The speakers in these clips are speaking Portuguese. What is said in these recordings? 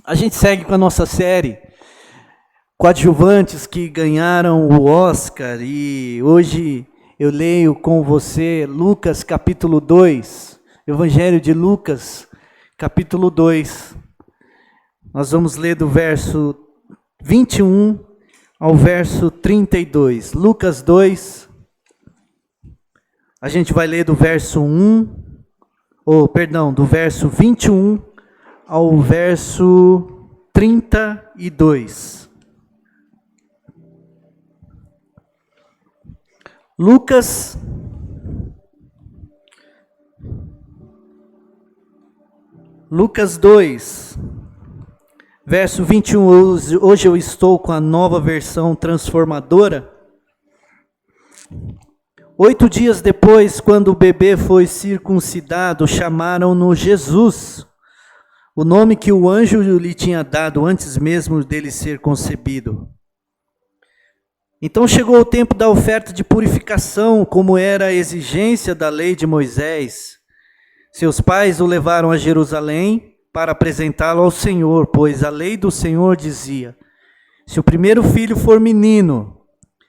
A gente segue com a nossa série Coadjuvantes que ganharam o Oscar, e hoje eu leio com você Lucas capítulo 2, Evangelho de Lucas capítulo 2. Nós vamos ler do verso 21 ao verso 32. Lucas 2, a gente vai ler do verso 21 ao verso 32. Lucas Lucas 2, verso 21, hoje eu estou com a nova versão transformadora. 8 dias depois, quando o bebê foi circuncidado, chamaram-no Jesus, o nome que o anjo lhe tinha dado antes mesmo dele ser concebido. Então chegou o tempo da oferta de purificação, como era a exigência da lei de Moisés. Seus pais o levaram a Jerusalém para apresentá-lo ao Senhor, pois a lei do Senhor dizia: se o primeiro filho for menino,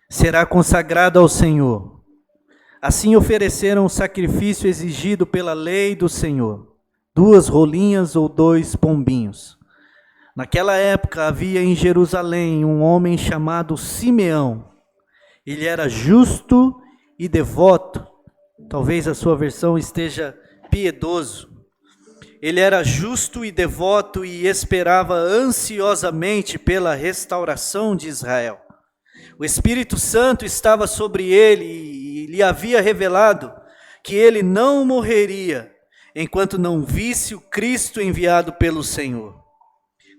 será consagrado ao Senhor. Assim ofereceram o sacrifício exigido pela lei do Senhor, 2 rolinhas ou 2 pombinhos. Naquela época havia em Jerusalém um homem chamado Simeão. Ele era justo e devoto. Talvez a sua versão esteja piedoso. Ele era justo e devoto e esperava ansiosamente pela restauração de Israel. O Espírito Santo estava sobre ele e lhe havia revelado que ele não morreria enquanto não visse o Cristo enviado pelo Senhor.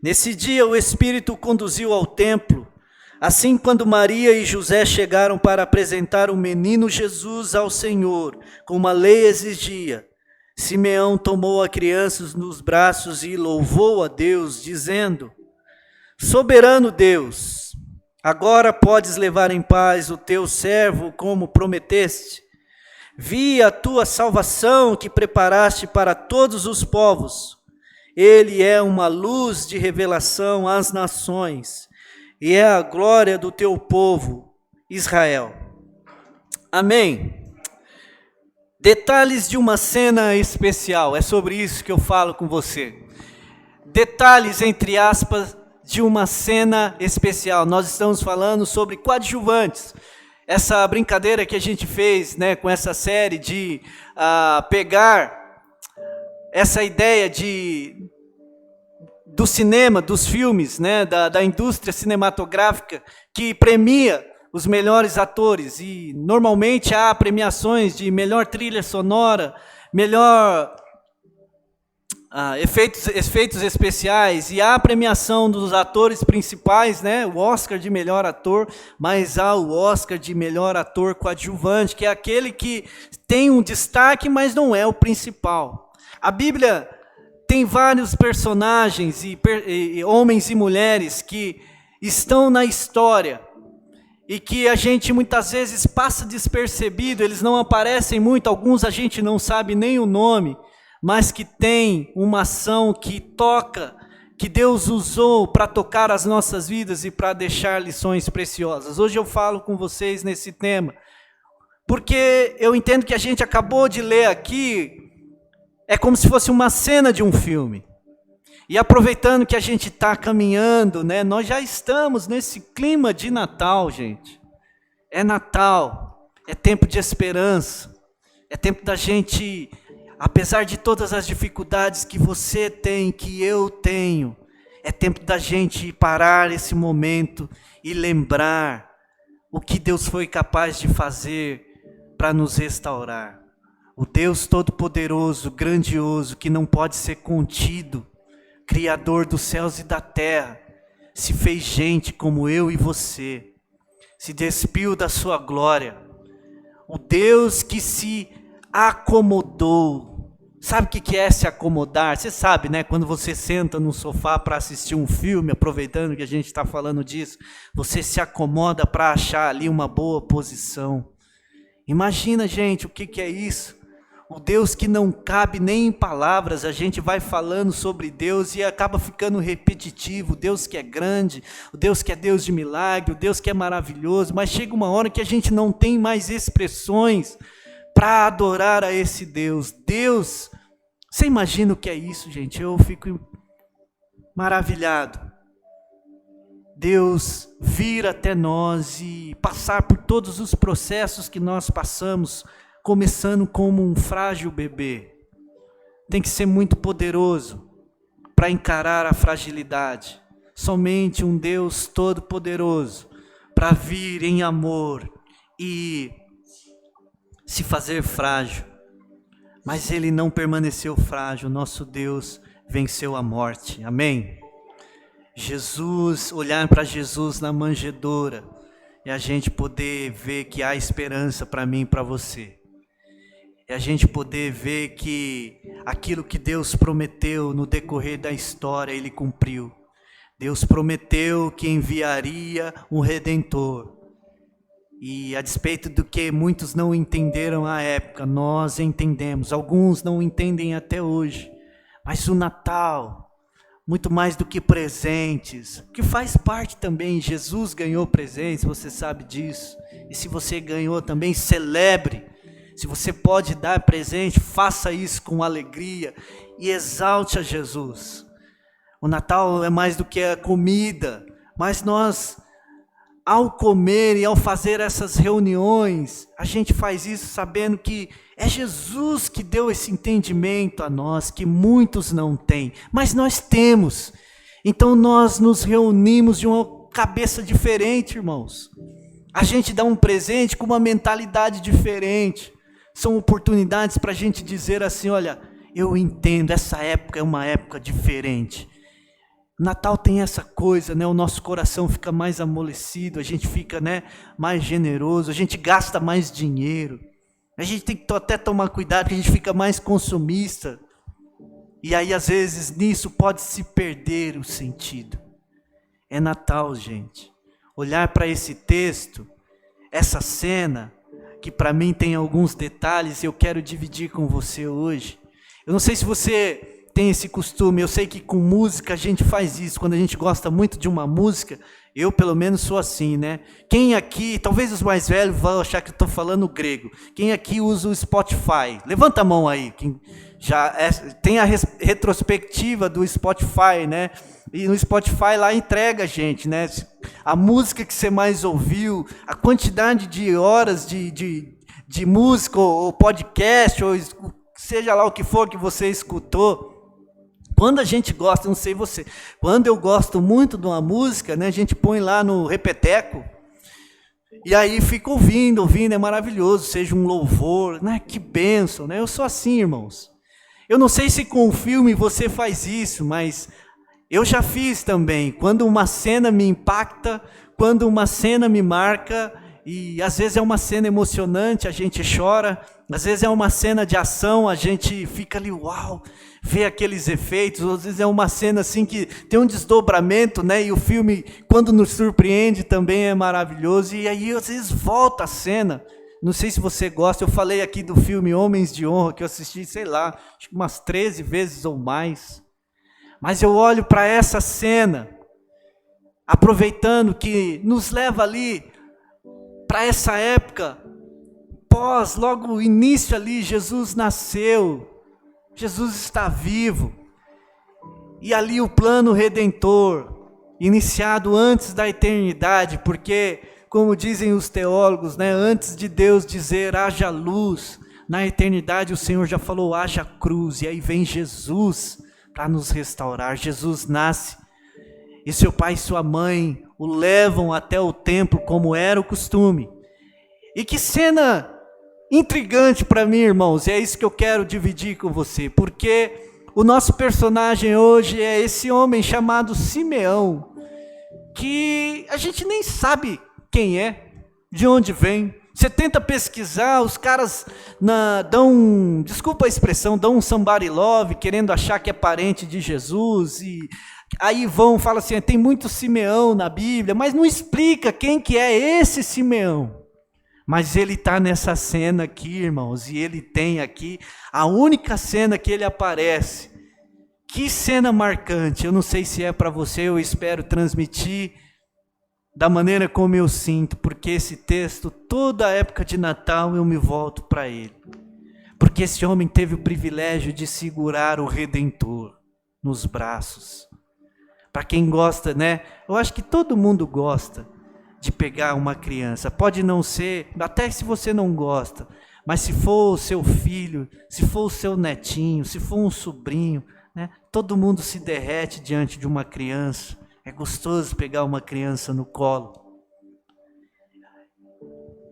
Nesse dia o Espírito o conduziu ao templo. Assim, quando Maria e José chegaram para apresentar o menino Jesus ao Senhor, como a lei exigia, Simeão tomou a criança nos braços e louvou a Deus, dizendo: soberano Deus, agora podes levar em paz o teu servo como prometeste. Vi a tua salvação que preparaste para todos os povos. Ele é uma luz de revelação às nações, e é a glória do teu povo, Israel. Amém. Detalhes de uma cena especial, é sobre isso que eu falo com você. Detalhes, entre aspas, de uma cena especial. Nós estamos falando sobre coadjuvantes. Essa brincadeira que a gente fez, né, com essa série de pegar essa ideia do cinema, dos filmes, né, da indústria cinematográfica, que premia os melhores atores, e normalmente há premiações de melhor trilha sonora, melhor efeitos especiais, e há a premiação dos atores principais, né, o Oscar de melhor ator, mas há o Oscar de melhor ator coadjuvante, que é aquele que tem um destaque, mas não é o principal. A Bíblia tem vários personagens, e homens e mulheres que estão na história, e que a gente muitas vezes passa despercebido, eles não aparecem muito, alguns a gente não sabe nem o nome, mas que tem uma ação que toca, que Deus usou para tocar as nossas vidas e para deixar lições preciosas. Hoje eu falo com vocês nesse tema, porque eu entendo que a gente acabou de ler aqui, é como se fosse uma cena de um filme. E aproveitando que a gente está caminhando, né, nós já estamos nesse clima de Natal, gente. É Natal, é tempo de esperança, é tempo da gente, apesar de todas as dificuldades que você tem, que eu tenho, é tempo da gente parar esse momento e lembrar o que Deus foi capaz de fazer para nos restaurar. O Deus Todo-Poderoso, grandioso, que não pode ser contido, Criador dos céus e da terra, se fez gente como eu e você, se despiu da sua glória. O Deus que se acomodou. Sabe o que é se acomodar? Você sabe, né? Quando você senta no sofá para assistir um filme, aproveitando que a gente está falando disso, você se acomoda para achar ali uma boa posição. Imagina, gente, o que é isso? O Deus que não cabe nem em palavras. A gente vai falando sobre Deus e acaba ficando repetitivo. O Deus que é grande, o Deus que é Deus de milagre, o Deus que é maravilhoso. Mas chega uma hora que a gente não tem mais expressões para adorar a esse Deus. Deus, você imagina o que é isso, gente? Eu fico maravilhado. Deus vir até nós e passar por todos os processos que nós passamos, começando como um frágil bebê. Tem que ser muito poderoso para encarar a fragilidade. Somente um Deus todo-poderoso para vir em amor e se fazer frágil. Mas Ele não permaneceu frágil. Nosso Deus venceu a morte. Amém? Jesus, olhar para Jesus na manjedoura e a gente poder ver que há esperança para mim e para você. É a gente poder ver que aquilo que Deus prometeu no decorrer da história, Ele cumpriu. Deus prometeu que enviaria um Redentor. E a despeito do que muitos não entenderam à época, nós entendemos. Alguns não entendem até hoje. Mas o Natal, muito mais do que presentes, que faz parte também. Jesus ganhou presentes, você sabe disso. E se você ganhou também, celebre. Se você pode dar presente, faça isso com alegria e exalte a Jesus. O Natal é mais do que a comida, mas nós, ao comer e ao fazer essas reuniões, a gente faz isso sabendo que é Jesus que deu esse entendimento a nós, que muitos não têm, mas nós temos. Então nós nos reunimos de uma cabeça diferente, irmãos. A gente dá um presente com uma mentalidade diferente. São oportunidades para a gente dizer assim, olha, eu entendo, essa época é uma época diferente. Natal tem essa coisa, né? O nosso coração fica mais amolecido, a gente fica, né, mais generoso, a gente gasta mais dinheiro. A gente tem que até tomar cuidado, porque a gente fica mais consumista. E aí, às vezes, nisso pode se perder o sentido. É Natal, gente. Olhar para esse texto, essa cena, que para mim tem alguns detalhes e eu quero dividir com você hoje. Eu não sei se você tem esse costume, eu sei que com música a gente faz isso, quando a gente gosta muito de uma música, eu pelo menos sou assim, né? Quem aqui, talvez os mais velhos vão achar que eu estou falando grego, quem aqui usa o Spotify? Levanta a mão aí, quem já tem a retrospectiva do Spotify, né? E no Spotify lá entrega a gente, né? A música que você mais ouviu, a quantidade de horas de música, ou podcast, ou seja lá o que for que você escutou. Quando a gente gosta, não sei você, quando eu gosto muito de uma música, né, a gente põe lá no repeteco, e aí fica ouvindo, é maravilhoso, seja um louvor, né? Que bênção, né? Eu sou assim, irmãos. Eu não sei se com o filme você faz isso, mas eu já fiz também. Quando uma cena me impacta, quando uma cena me marca, e às vezes é uma cena emocionante, a gente chora, às vezes é uma cena de ação, a gente fica ali, uau, vê aqueles efeitos, às vezes é uma cena assim que tem um desdobramento, né? E o filme, quando nos surpreende, também é maravilhoso, e aí às vezes volta a cena. Não sei se você gosta, eu falei aqui do filme Homens de Honra, que eu assisti, sei lá, acho que umas 13 vezes ou mais. Mas eu olho para essa cena, aproveitando que nos leva ali para essa época, logo o início ali, Jesus nasceu, Jesus está vivo. E ali o plano redentor, iniciado antes da eternidade, porque, como dizem os teólogos, né, antes de Deus dizer haja luz, na eternidade o Senhor já falou haja cruz, e aí vem Jesus para nos restaurar. Jesus nasce, e seu pai e sua mãe o levam até o templo, como era o costume. E que cena intrigante para mim, irmãos, e é isso que eu quero dividir com você, porque o nosso personagem hoje é esse homem chamado Simeão, que a gente nem sabe quem é, de onde vem. Você tenta pesquisar, os caras desculpa a expressão, dão um somebody love, querendo achar que é parente de Jesus, e aí falam assim, tem muito Simeão na Bíblia, mas não explica quem que é esse Simeão. Mas ele está nessa cena aqui, irmãos, e ele tem aqui a única cena que ele aparece. Que cena marcante, eu não sei se é para você, eu espero transmitir da maneira como eu sinto, porque esse texto, toda a época de Natal eu me volto para ele. Porque esse homem teve o privilégio de segurar o Redentor nos braços. Para quem gosta, né? Eu acho que todo mundo gosta de pegar uma criança. Pode não ser, até se você não gosta, mas se for o seu filho, se for o seu netinho, se for um sobrinho, né? Todo mundo se derrete diante de uma criança. É gostoso pegar uma criança no colo.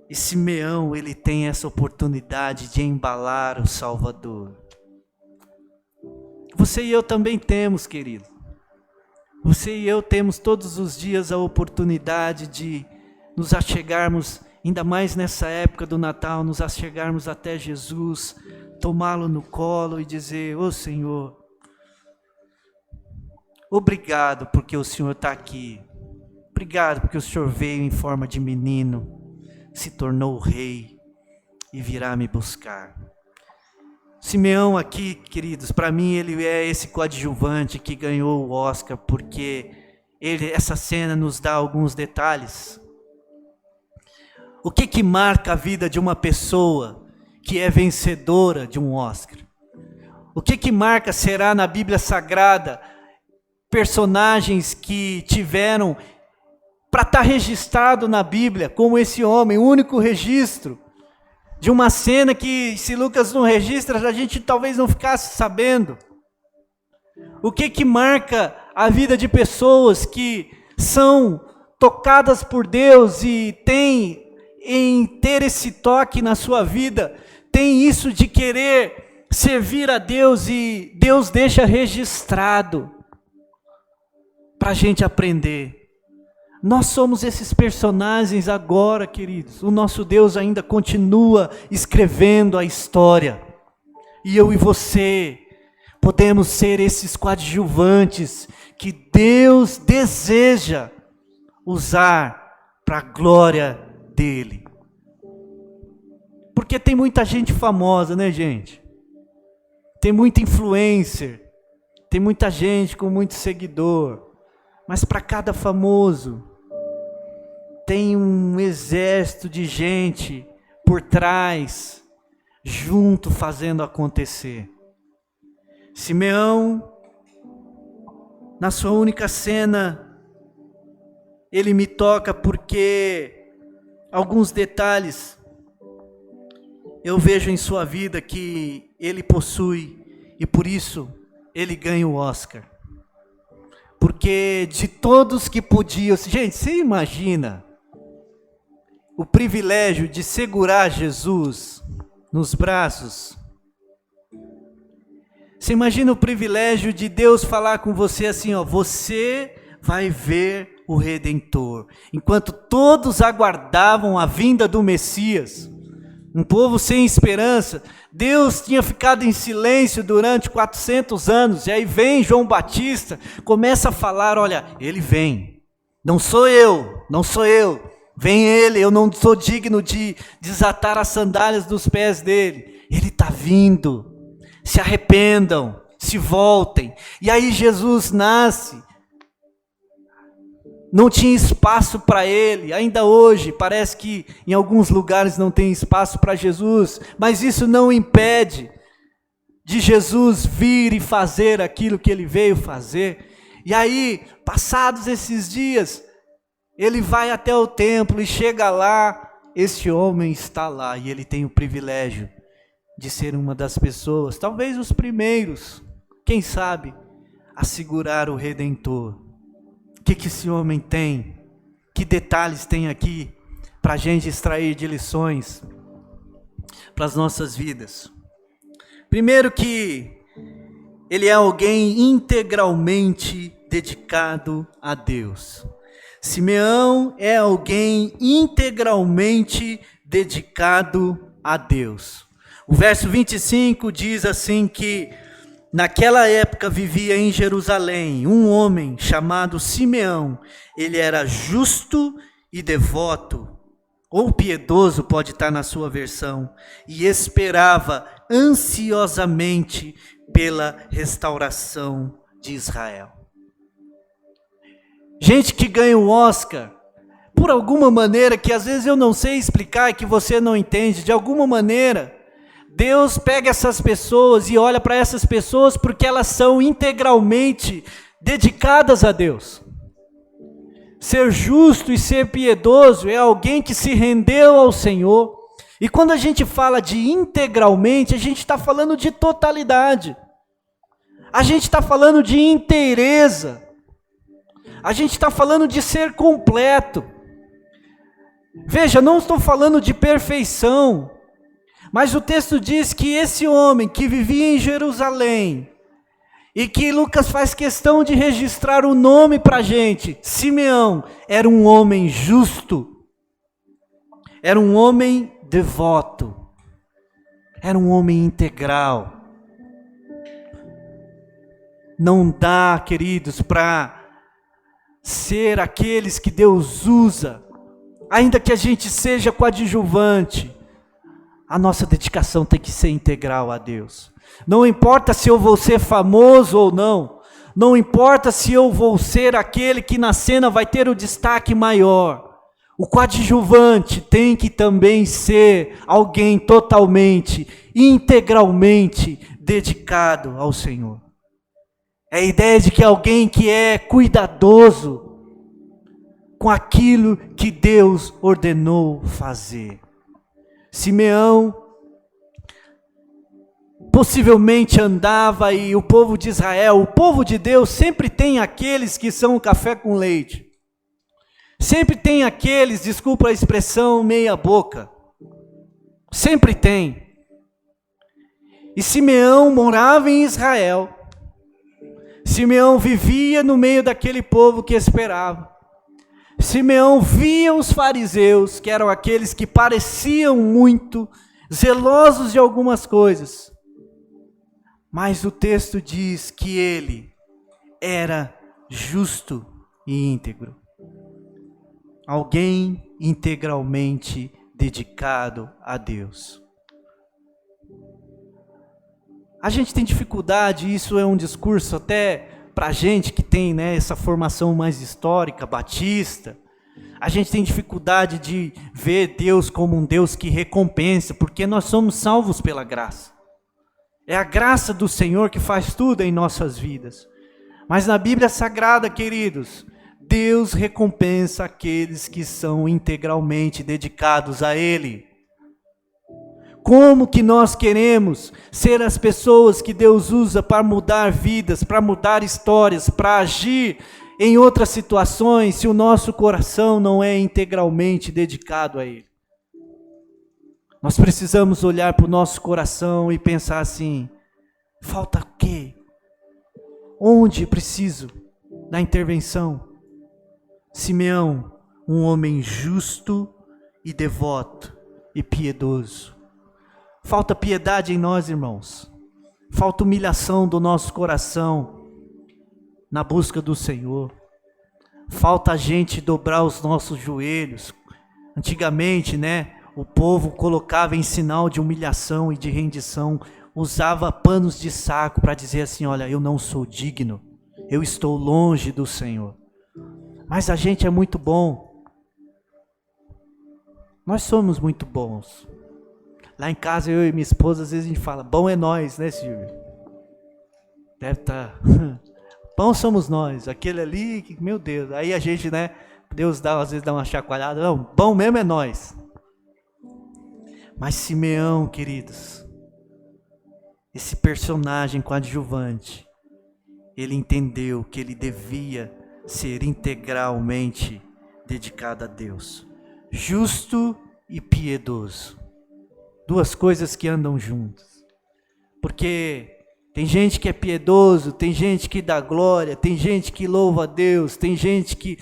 E Simeão, ele tem essa oportunidade de embalar o Salvador. Você e eu também temos, querido. Você e eu temos todos os dias a oportunidade de nos achegarmos, ainda mais nessa época do Natal, nos achegarmos até Jesus, tomá-lo no colo e dizer: ô Senhor, obrigado porque o Senhor está aqui. Obrigado porque o Senhor veio em forma de menino, se tornou rei e virá me buscar. Simeão aqui, queridos, para mim ele é esse coadjuvante que ganhou o Oscar, porque essa cena nos dá alguns detalhes. O que marca a vida de uma pessoa que é vencedora de um Oscar? O que marca, será na Bíblia Sagrada, personagens que tiveram, para estar registrado na Bíblia, como esse homem, o único registro de uma cena que, se Lucas não registra, a gente talvez não ficasse sabendo. O que marca a vida de pessoas que são tocadas por Deus e têm, em ter esse toque na sua vida, tem isso de querer servir a Deus e Deus deixa registrado para a gente aprender. Nós somos esses personagens agora, queridos. O nosso Deus ainda continua escrevendo a história. E eu e você podemos ser esses coadjuvantes que Deus deseja usar para a glória dele. Porque tem muita gente famosa, né, gente? Tem muito influencer. Tem muita gente com muito seguidor. Mas para cada famoso, tem um exército de gente por trás, junto, fazendo acontecer. Simeão, na sua única cena, ele me toca porque alguns detalhes eu vejo em sua vida que ele possui e por isso ele ganha o Oscar. Porque de todos que podiam... Gente, você imagina o privilégio de segurar Jesus nos braços? Você imagina o privilégio de Deus falar com você assim, ó, você vai ver o Redentor. Enquanto todos aguardavam a vinda do Messias, um povo sem esperança, Deus tinha ficado em silêncio durante 400 anos, e aí vem João Batista, começa a falar, olha, ele vem, não sou eu, vem ele, eu não sou digno de desatar as sandálias dos pés dele, ele está vindo, se arrependam, se voltem, e aí Jesus nasce. Não tinha espaço para ele, ainda hoje, parece que em alguns lugares não tem espaço para Jesus, mas isso não impede de Jesus vir e fazer aquilo que ele veio fazer. E aí, passados esses dias, ele vai até o templo e chega lá, esse homem está lá e ele tem o privilégio de ser uma das pessoas, talvez os primeiros, quem sabe, a segurar o Redentor. O que esse homem tem? Que detalhes tem aqui para a gente extrair de lições para as nossas vidas? Primeiro que ele é alguém integralmente dedicado a Deus. Simeão é alguém integralmente dedicado a Deus. O verso 25 diz assim que naquela época vivia em Jerusalém um homem chamado Simeão. Ele era justo e devoto, ou piedoso pode estar na sua versão, e esperava ansiosamente pela restauração de Israel. Gente que ganha o Oscar, por alguma maneira que às vezes eu não sei explicar e que você não entende, de alguma maneira, Deus pega essas pessoas e olha para essas pessoas porque elas são integralmente dedicadas a Deus. Ser justo e ser piedoso é alguém que se rendeu ao Senhor. E quando a gente fala de integralmente, a gente está falando de totalidade. A gente está falando de inteireza. A gente está falando de ser completo. Veja, não estou falando de perfeição, mas o texto diz que esse homem que vivia em Jerusalém, e que Lucas faz questão de registrar o nome para a gente, Simeão, era um homem justo, era um homem devoto, era um homem integral. Não dá, queridos, para ser aqueles que Deus usa, ainda que a gente seja coadjuvante, a nossa dedicação tem que ser integral a Deus. Não importa se eu vou ser famoso ou não, não importa se eu vou ser aquele que na cena vai ter o destaque maior, o coadjuvante tem que também ser alguém totalmente, integralmente dedicado ao Senhor. É a ideia de que alguém que é cuidadoso com aquilo que Deus ordenou fazer. Simeão possivelmente andava, e o povo de Israel, o povo de Deus, sempre tem aqueles que são café com leite. Sempre tem aqueles, desculpa a expressão, meia boca. Sempre tem. E Simeão morava em Israel. Simeão vivia no meio daquele povo que esperava. Simeão via os fariseus, que eram aqueles que pareciam muito zelosos de algumas coisas. Mas o texto diz que ele era justo e íntegro. Alguém integralmente dedicado a Deus. A gente tem dificuldade, isso é um discurso até para a gente que tem, né, essa formação mais histórica, batista. A gente tem dificuldade de ver Deus como um Deus que recompensa, porque nós somos salvos pela graça. É a graça do Senhor que faz tudo em nossas vidas. Mas na Bíblia Sagrada, queridos, Deus recompensa aqueles que são integralmente dedicados a Ele. Como que nós queremos ser as pessoas que Deus usa para mudar vidas, para mudar histórias, para agir em outras situações, se o nosso coração não é integralmente dedicado a Ele? Nós precisamos olhar para o nosso coração e pensar assim: falta o quê? Onde preciso da intervenção? Simeão, um homem justo e devoto e piedoso. Falta piedade em nós, irmãos. Falta humilhação do nosso coração na busca do Senhor. Falta a gente dobrar os nossos joelhos. Antigamente, né, o povo colocava em sinal de humilhação e de rendição, usava panos de saco para dizer assim: olha, eu não sou digno, eu estou longe do Senhor. Mas a gente é muito bom. Nós somos muito bons. Lá em casa, eu e minha esposa, às vezes a gente fala: bom é nós, né, Silvio? Deve estar. Bom somos nós, aquele ali, meu Deus. Aí a gente, né, Deus às vezes dá uma chacoalhada. Não, bom mesmo é nós. Mas Simeão, queridos, esse personagem coadjuvante, ele entendeu que ele devia ser integralmente dedicado a Deus. Justo e piedoso. Duas coisas que andam juntas. Porque tem gente que é piedoso, tem gente que dá glória, tem gente que louva a Deus, tem gente que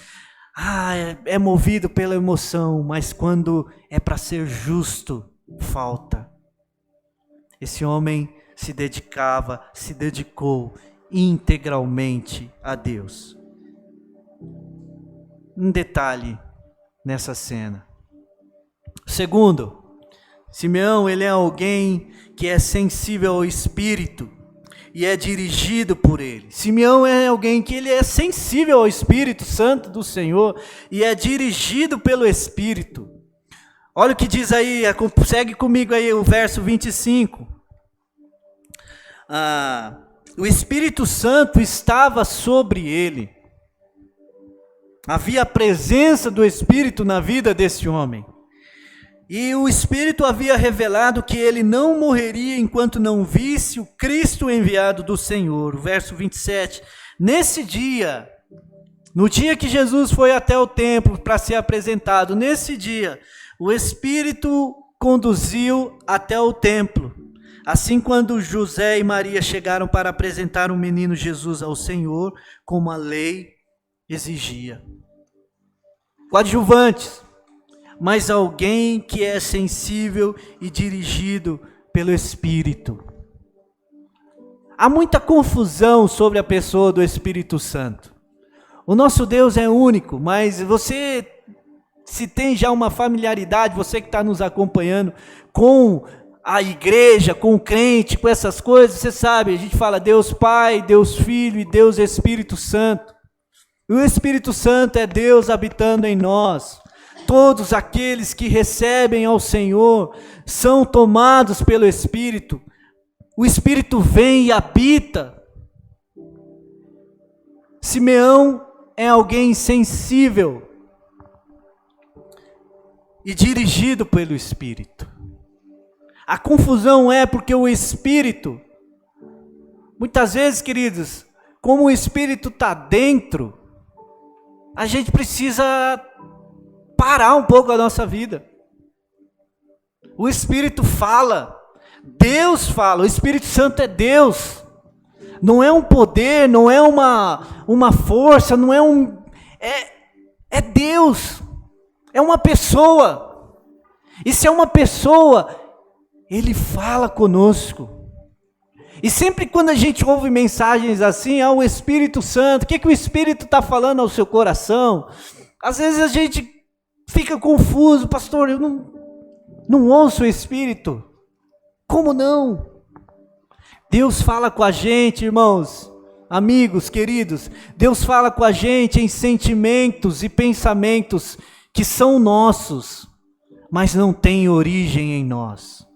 é movido pela emoção, mas quando é para ser justo, falta. Esse homem se dedicou integralmente a Deus. Um detalhe nessa cena. Segundo, Simeão, ele é alguém que é sensível ao Espírito e é dirigido por ele. Simeão é alguém que ele é sensível ao Espírito Santo do Senhor e é dirigido pelo Espírito. Olha o que diz aí, segue comigo aí o verso 25. O Espírito Santo estava sobre ele. Havia a presença do Espírito na vida desse homem. E o Espírito havia revelado que ele não morreria enquanto não visse o Cristo enviado do Senhor. Verso 27. Nesse dia, no dia que Jesus foi até o templo para ser apresentado, nesse dia, o Espírito conduziu até o templo. Assim, quando José e Maria chegaram para apresentar o menino Jesus ao Senhor, como a lei exigia. Coadjuvantes, mas alguém que é sensível e dirigido pelo Espírito. Há muita confusão sobre a pessoa do Espírito Santo. O nosso Deus é único, mas você, se tem já uma familiaridade, você que está nos acompanhando com a igreja, com o crente, com essas coisas, você sabe, a gente fala Deus Pai, Deus Filho e Deus Espírito Santo. E o Espírito Santo é Deus habitando em nós. Todos aqueles que recebem ao Senhor são tomados pelo Espírito. O Espírito vem e habita. Simeão é alguém sensível e dirigido pelo Espírito. A confusão é porque o Espírito, muitas vezes, queridos, como o Espírito está dentro, a gente precisa parar um pouco a nossa vida. O Espírito fala, Deus fala, o Espírito Santo é Deus. Não é um poder, não é uma força, não é é Deus. É uma pessoa. E se é uma pessoa, Ele fala conosco. E sempre quando a gente ouve mensagens assim, o Espírito Santo, o que o Espírito está falando ao seu coração? Às vezes a gente fica confuso, pastor, eu não ouço o Espírito. Como não? Deus fala com a gente, irmãos, amigos, queridos. Deus fala com a gente em sentimentos e pensamentos que são nossos, mas não têm origem em nós.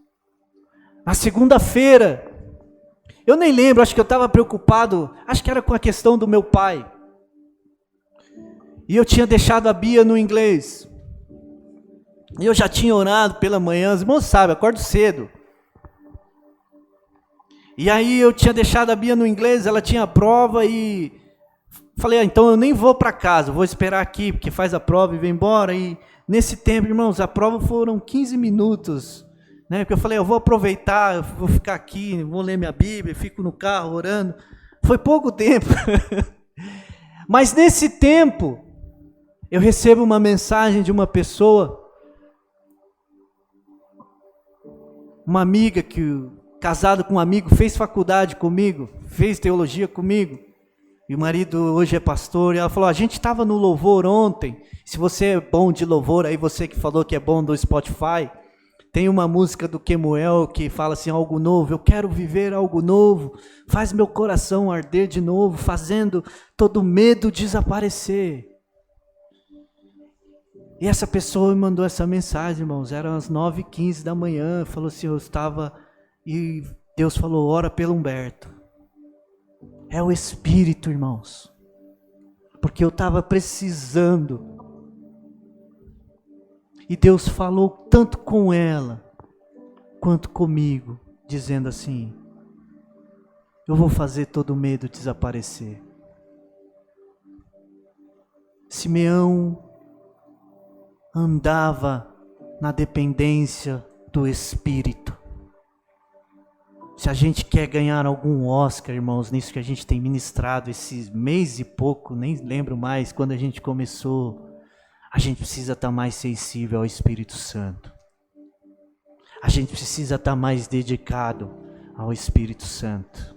Na segunda-feira, eu nem lembro, acho que eu estava preocupado, acho que era com a questão do meu pai. E eu tinha deixado a Bia no inglês. E eu já tinha orado pela manhã, os irmãos sabem, acordo cedo. E aí eu tinha deixado a Bia no inglês, ela tinha a prova e falei, então eu nem vou para casa, vou esperar aqui, porque faz a prova e vem embora. E nesse tempo, irmãos, a prova foram 15 minutos. Porque eu falei, eu vou aproveitar, eu vou ficar aqui, vou ler minha Bíblia, fico no carro orando. Foi pouco tempo. Mas nesse tempo, eu recebo uma mensagem de uma pessoa, uma amiga casado com um amigo, fez faculdade comigo, fez teologia comigo, e o marido hoje é pastor, e ela falou, a gente estava no louvor ontem, se você é bom de louvor, aí você que falou que é bom do Spotify, tem uma música do Kemuel que fala assim, algo novo, eu quero viver algo novo, faz meu coração arder de novo, fazendo todo medo desaparecer. E essa pessoa me mandou essa mensagem, irmãos, eram as 9h15 da manhã, falou assim, eu estava, e Deus falou, ora pelo Humberto. É o Espírito, irmãos, porque eu estava precisando. E Deus falou tanto com ela, quanto comigo, dizendo assim, eu vou fazer todo medo desaparecer. Simeão andava na dependência do Espírito. Se a gente quer ganhar algum Oscar, irmãos, nisso que a gente tem ministrado esses mês e pouco, nem lembro mais quando a gente começou, a gente precisa estar mais sensível ao Espírito Santo. A gente precisa estar mais dedicado ao Espírito Santo.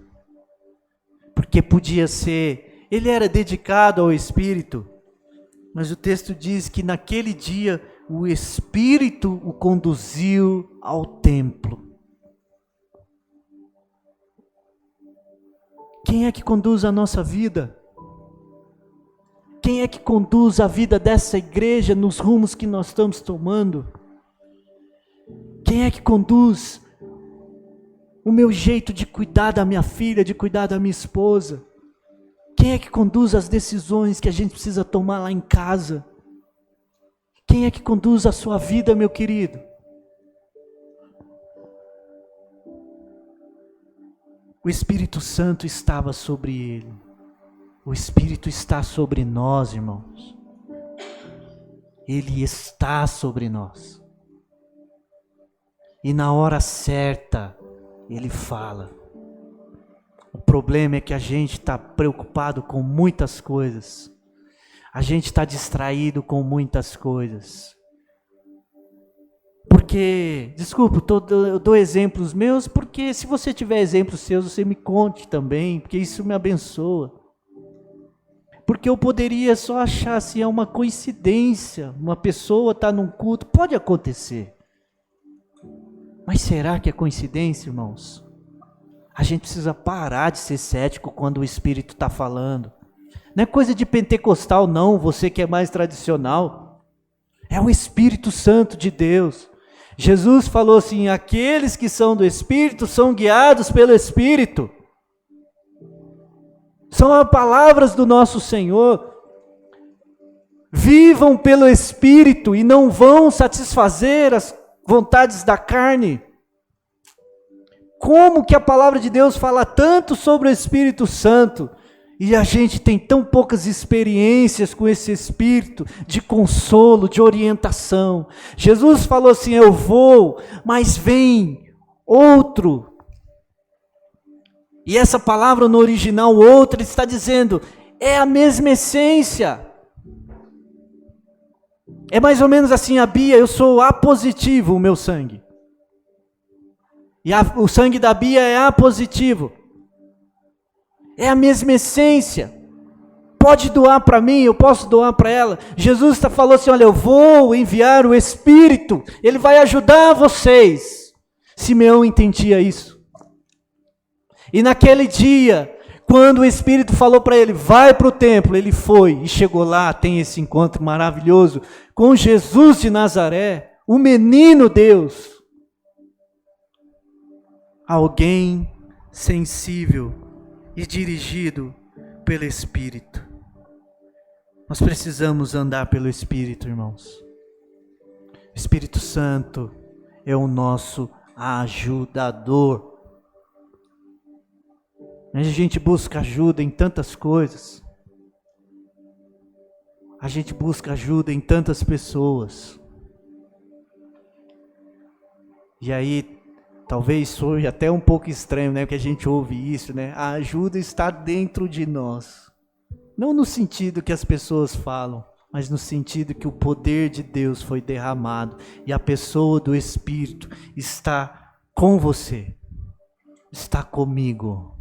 Porque podia ser, ele era dedicado ao Espírito, mas o texto diz que naquele dia o Espírito o conduziu ao templo. Quem é que conduz a nossa vida? Quem é que conduz a vida dessa igreja nos rumos que nós estamos tomando? Quem é que conduz o meu jeito de cuidar da minha filha, de cuidar da minha esposa? Quem é que conduz as decisões que a gente precisa tomar lá em casa? Quem é que conduz a sua vida, meu querido? O Espírito Santo estava sobre ele. O Espírito está sobre nós, irmãos. Ele está sobre nós. E na hora certa, ele fala. O problema é que a gente está preocupado com muitas coisas. A gente está distraído com muitas coisas. Porque, desculpa, eu dou exemplos meus, porque se você tiver exemplos seus, você me conte também, porque isso me abençoa. Porque eu poderia só achar assim, é uma coincidência, uma pessoa está num culto, pode acontecer. Mas será que é coincidência, irmãos? A gente precisa parar de ser cético quando o Espírito está falando. Não é coisa de pentecostal não, você que é mais tradicional. É o Espírito Santo de Deus. Jesus falou assim, aqueles que são do Espírito são guiados pelo Espírito. São as palavras do nosso Senhor. Vivam pelo Espírito e não vão satisfazer as vontades da carne. Como que a palavra de Deus fala tanto sobre o Espírito Santo e a gente tem tão poucas experiências com esse Espírito de consolo, de orientação? Jesus falou assim, eu vou, mas vem outro. E essa palavra no original, outro, ele está dizendo, é a mesma essência. É mais ou menos assim, a Bia, eu sou A positivo, o meu sangue. E o sangue da Bia é A positivo. É a mesma essência. Pode doar para mim, eu posso doar para ela. Jesus falou assim, olha, eu vou enviar o Espírito, ele vai ajudar vocês. Simeão entendia isso. E naquele dia, quando o Espírito falou para ele, vai para o templo, ele foi e chegou lá, tem esse encontro maravilhoso com Jesus de Nazaré, o menino Deus. Alguém sensível e dirigido pelo Espírito. Nós precisamos andar pelo Espírito, irmãos. O Espírito Santo é o nosso ajudador. A gente busca ajuda em tantas coisas. A gente busca ajuda em tantas pessoas. E aí, talvez soe até um pouco estranho, né? Porque a gente ouve isso, né? A ajuda está dentro de nós. Não no sentido que as pessoas falam, mas no sentido que o poder de Deus foi derramado e a pessoa do Espírito está com você, está comigo.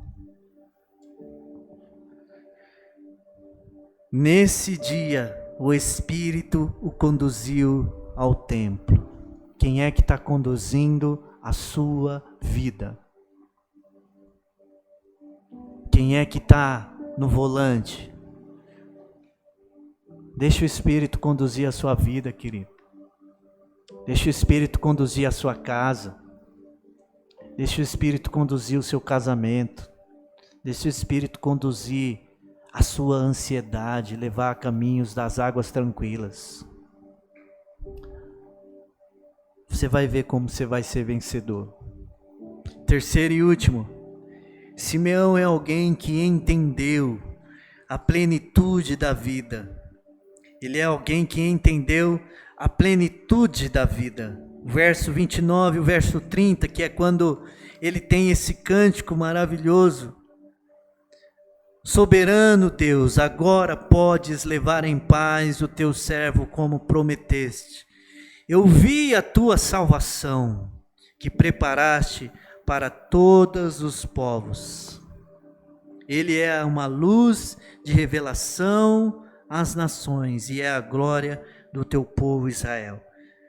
Nesse dia, o Espírito o conduziu ao templo. Quem é que está conduzindo a sua vida? Quem é que está no volante? Deixa o Espírito conduzir a sua vida, querido. Deixa o Espírito conduzir a sua casa. Deixa o Espírito conduzir o seu casamento. Deixa o Espírito conduzir a sua ansiedade, levar a caminhos das águas tranquilas. Você vai ver como você vai ser vencedor. Terceiro e último, Simeão é alguém que entendeu a plenitude da vida. Ele é alguém que entendeu a plenitude da vida. O verso 29, o verso 30, que é quando ele tem esse cântico maravilhoso. Soberano Deus, agora podes levar em paz o teu servo como prometeste. Eu vi a tua salvação, que preparaste para todos os povos. Ele é uma luz de revelação às nações e é a glória do teu povo Israel.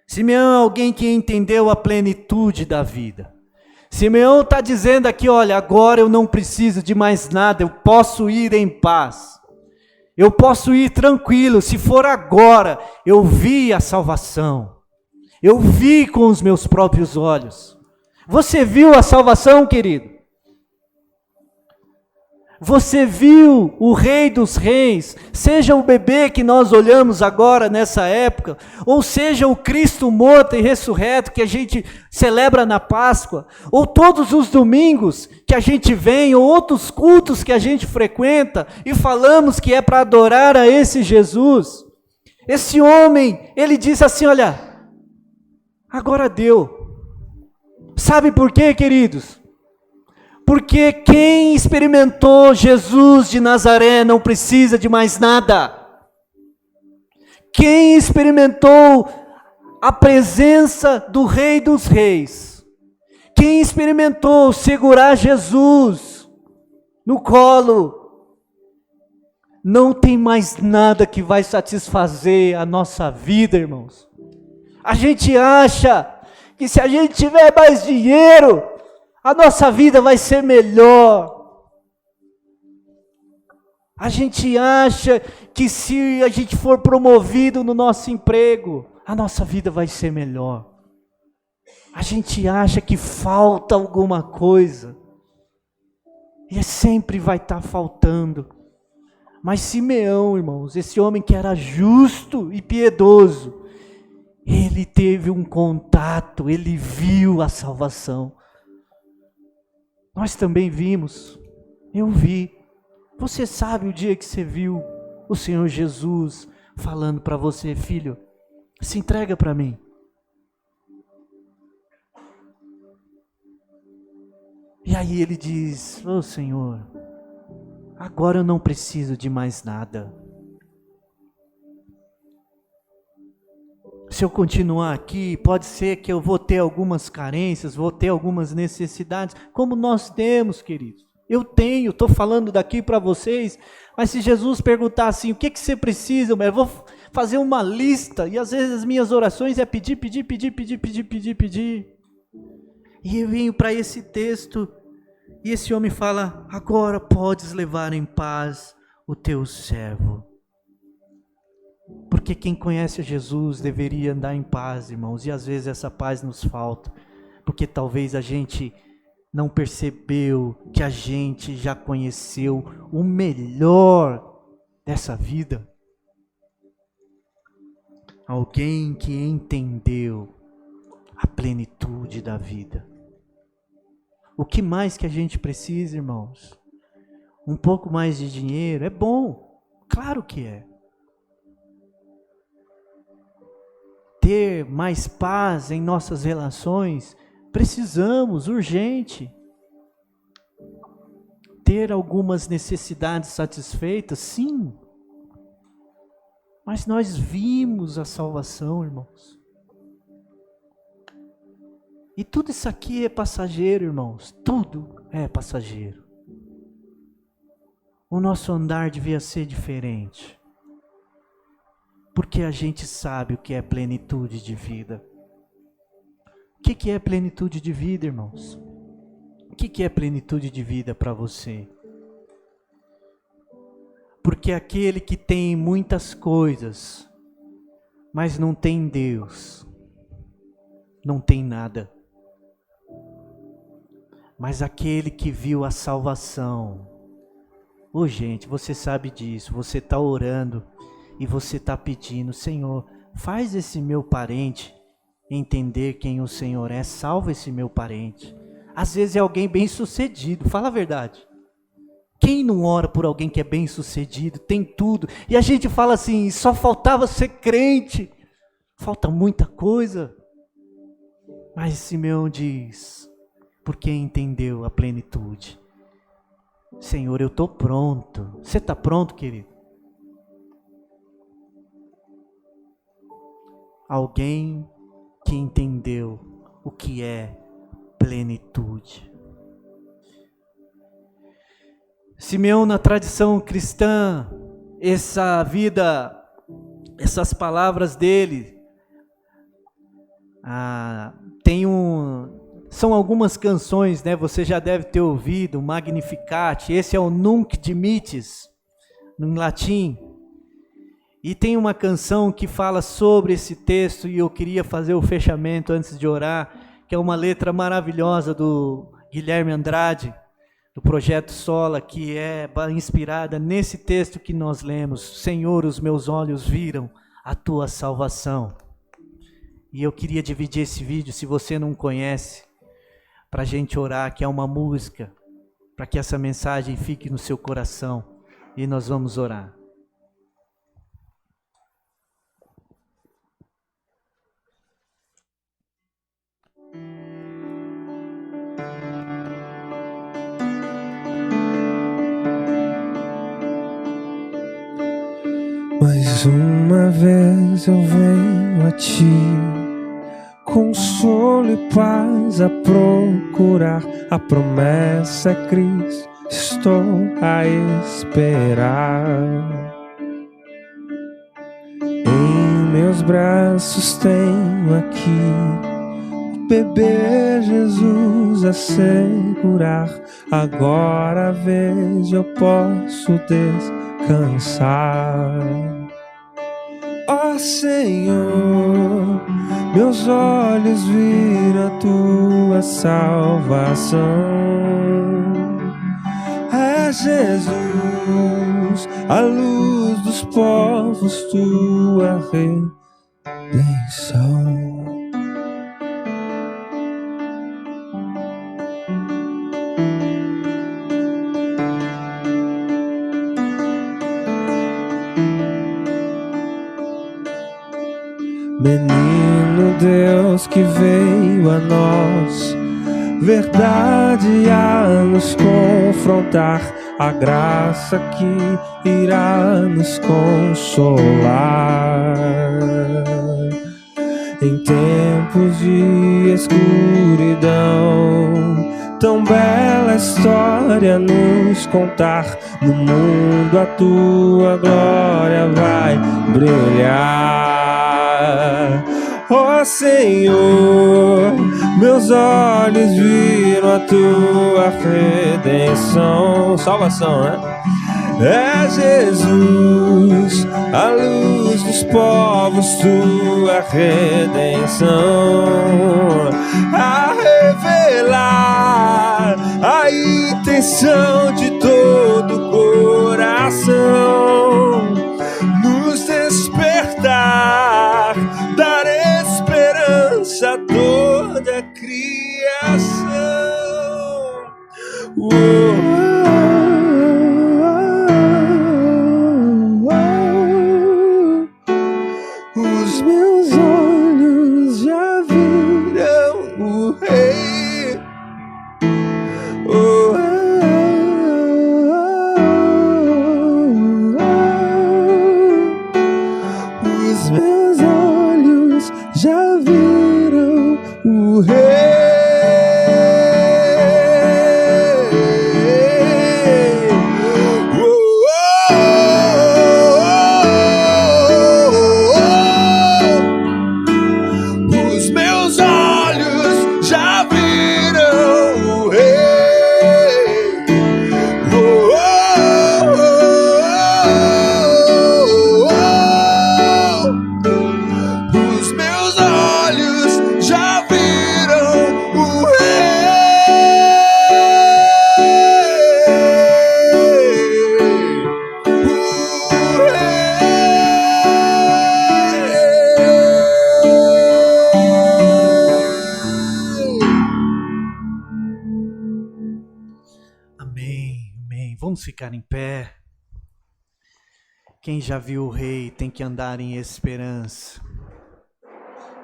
Simeão é alguém que entendeu a plenitude da vida. Simeão está dizendo aqui, olha, agora eu não preciso de mais nada, eu posso ir em paz. Eu posso ir tranquilo, se for agora, eu vi a salvação. Eu vi com os meus próprios olhos. Você viu a salvação, querido? Você viu o Rei dos Reis, seja o bebê que nós olhamos agora nessa época, ou seja o Cristo morto e ressurreto que a gente celebra na Páscoa, ou todos os domingos que a gente vem, ou outros cultos que a gente frequenta e falamos que é para adorar a esse Jesus. Esse homem, ele diz assim, olha, agora deu. Sabe por quê, queridos? Porque quem experimentou Jesus de Nazaré não precisa de mais nada. Quem experimentou a presença do Rei dos Reis, quem experimentou segurar Jesus no colo, não tem mais nada que vai satisfazer a nossa vida, irmãos. A gente acha que se a gente tiver mais dinheiro, a nossa vida vai ser melhor. A gente acha que se a gente for promovido no nosso emprego, a nossa vida vai ser melhor. A gente acha que falta alguma coisa. E sempre vai estar faltando. Mas Simeão, irmãos, esse homem que era justo e piedoso, ele teve um contato, ele viu a salvação. Nós também vimos, eu vi. Você sabe o dia que você viu o Senhor Jesus falando para você, filho, se entrega para mim. E aí ele diz, ô Senhor, agora eu não preciso de mais nada. Se eu continuar aqui, pode ser que eu vou ter algumas carências, vou ter algumas necessidades, como nós temos, queridos. Eu tenho, estou falando daqui para vocês, mas se Jesus perguntar assim, o que você precisa, eu vou fazer uma lista, e às vezes as minhas orações é pedir. E eu venho para esse texto, e esse homem fala, agora podes levar em paz o teu servo. Porque quem conhece Jesus deveria andar em paz, irmãos, e às vezes essa paz nos falta, porque talvez a gente não percebeu que a gente já conheceu o melhor dessa vida. Alguém que entendeu a plenitude da vida. O que mais que a gente precisa, irmãos? Um pouco mais de dinheiro é bom, claro que é. Ter mais paz em nossas relações, precisamos, urgente. Ter algumas necessidades satisfeitas, sim. Mas nós vimos a salvação, irmãos. E tudo isso aqui é passageiro, irmãos. Tudo é passageiro. O nosso andar devia ser diferente. Porque a gente sabe o que é plenitude de vida. O que é plenitude de vida, irmãos? O que é plenitude de vida para você? Porque aquele que tem muitas coisas, mas não tem Deus, não tem nada. Mas aquele que viu a salvação, gente, você sabe disso, você está orando, e você está pedindo, Senhor, faz esse meu parente entender quem o Senhor é, salva esse meu parente. Às vezes é alguém bem sucedido, fala a verdade. Quem não ora por alguém que é bem sucedido, tem tudo, e a gente fala assim, só faltava ser crente, falta muita coisa. Mas Simeão diz, porque entendeu a plenitude. Senhor, eu estou pronto. Você está pronto, querido? Alguém que entendeu o que é plenitude. Simeão, na tradição cristã, essa vida, essas palavras dele, São algumas canções, né? Você já deve ter ouvido, Magnificat. Esse é o Nunc Dimittis, em latim. E tem uma canção que fala sobre esse texto, e eu queria fazer o fechamento antes de orar, que é uma letra maravilhosa do Guilherme Andrade, do Projeto Sola, que é inspirada nesse texto que nós lemos: Senhor, os meus olhos viram a tua salvação. E eu queria dividir esse vídeo, se você não conhece, para a gente orar, que é uma música, para que essa mensagem fique no seu coração. E nós vamos orar. Mais uma vez eu venho a ti, consolo e paz a procurar. A promessa é Cristo, estou a esperar. Em meus braços tenho aqui o bebê Jesus a segurar. Agora vejo, eu posso descansar. Ó Senhor, meus olhos viram a tua salvação. É Jesus, a luz dos povos, tua redenção. Menino Deus que veio a nós, verdade a nos confrontar, a graça que irá nos consolar. Em tempos de escuridão, tão bela história nos contar. No mundo a tua glória vai brilhar. Ó Senhor, meus olhos viram a tua redenção. Salvação, né? É Jesus, a luz dos povos, tua redenção, a revelar a intenção de todo o coração, nos despertar, dar esperança a toda a criação. Os meus olhos já viram o Rei. Os meus olhos já viram o Rei. Vamos ficar em pé. Quem já viu o Rei tem que andar em esperança.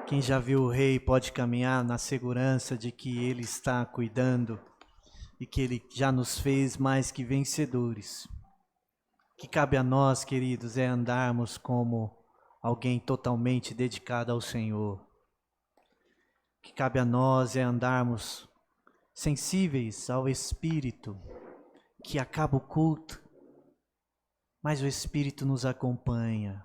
Quem já viu o Rei pode caminhar na segurança de que Ele está cuidando e que Ele já nos fez mais que vencedores. O que cabe a nós, queridos, é andarmos como alguém totalmente dedicado ao Senhor. O que cabe a nós é andarmos sensíveis ao Espírito, que acaba o culto, mas o Espírito nos acompanha.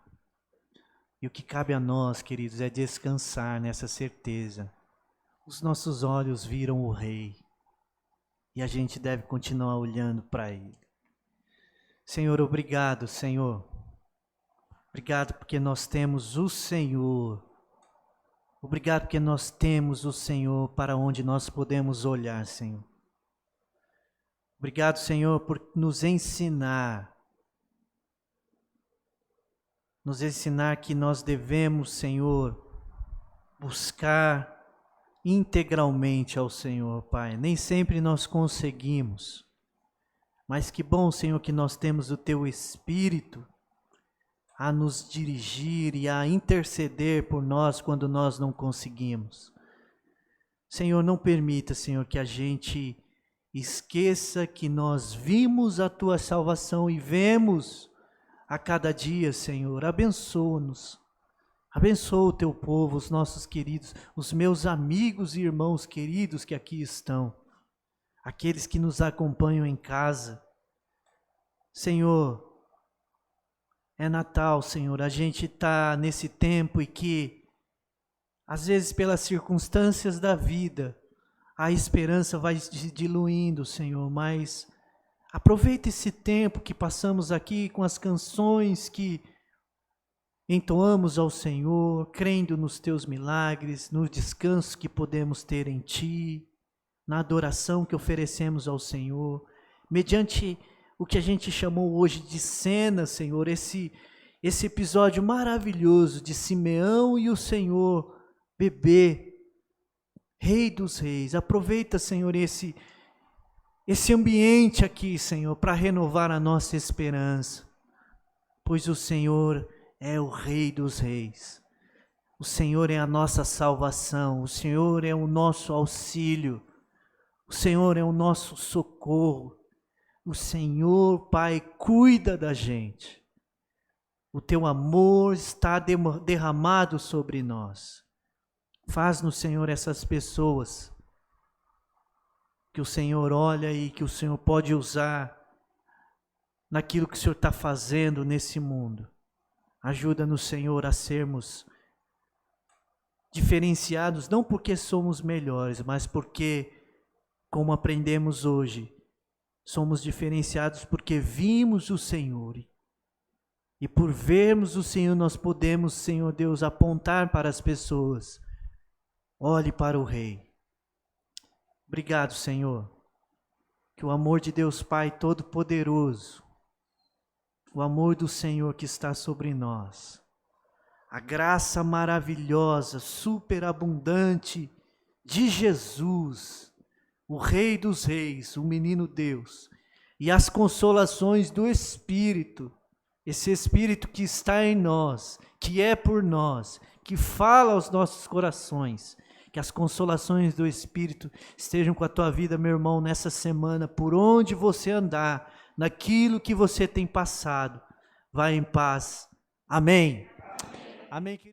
E o que cabe a nós, queridos, é descansar nessa certeza. Os nossos olhos viram o Rei e a gente deve continuar olhando para Ele. Senhor, obrigado, Senhor. Obrigado porque nós temos o Senhor. Obrigado porque nós temos o Senhor para onde nós podemos olhar, Senhor. Obrigado, Senhor, por nos ensinar que nós devemos, Senhor, buscar integralmente ao Senhor, Pai. Nem sempre nós conseguimos, mas que bom, Senhor, que nós temos o Teu Espírito a nos dirigir e a interceder por nós quando nós não conseguimos. Senhor, não permita, Senhor, que a gente esqueça que nós vimos a Tua salvação e vemos a cada dia, Senhor. Abençoa-nos. Abençoa o Teu povo, os nossos queridos, os meus amigos e irmãos queridos que aqui estão, aqueles que nos acompanham em casa. Senhor, é Natal, Senhor, a gente está nesse tempo e que, às vezes pelas circunstâncias da vida, a esperança vai se diluindo, Senhor, mas aproveita esse tempo que passamos aqui com as canções que entoamos ao Senhor, crendo nos Teus milagres, no descanso que podemos ter em Ti, na adoração que oferecemos ao Senhor, mediante o que a gente chamou hoje de cena, Senhor, esse episódio maravilhoso de Simeão e o Senhor, bebê, Rei dos Reis. Aproveita, Senhor, esse ambiente aqui, Senhor, para renovar a nossa esperança, pois o Senhor é o Rei dos Reis. O Senhor é a nossa salvação, o Senhor é o nosso auxílio, o Senhor é o nosso socorro. O Senhor, Pai, cuida da gente. O Teu amor está derramado sobre nós. Faz-nos, Senhor, essas pessoas que o Senhor olha e que o Senhor pode usar naquilo que o Senhor está fazendo nesse mundo. Ajuda-nos, Senhor, a sermos diferenciados, não porque somos melhores, mas porque, como aprendemos hoje, somos diferenciados porque vimos o Senhor. E por vermos o Senhor, nós podemos, Senhor Deus, apontar para as pessoas. Olhe para o Rei. Obrigado, Senhor. Que o amor de Deus Pai Todo-Poderoso, o amor do Senhor que está sobre nós, a graça maravilhosa, superabundante de Jesus, o Rei dos Reis, o menino Deus, e as consolações do Espírito, esse Espírito que está em nós, que é por nós, que fala aos nossos corações, que as consolações do Espírito estejam com a tua vida, meu irmão, nessa semana, por onde você andar, naquilo que você tem passado. Vai em paz. Amém. Amém.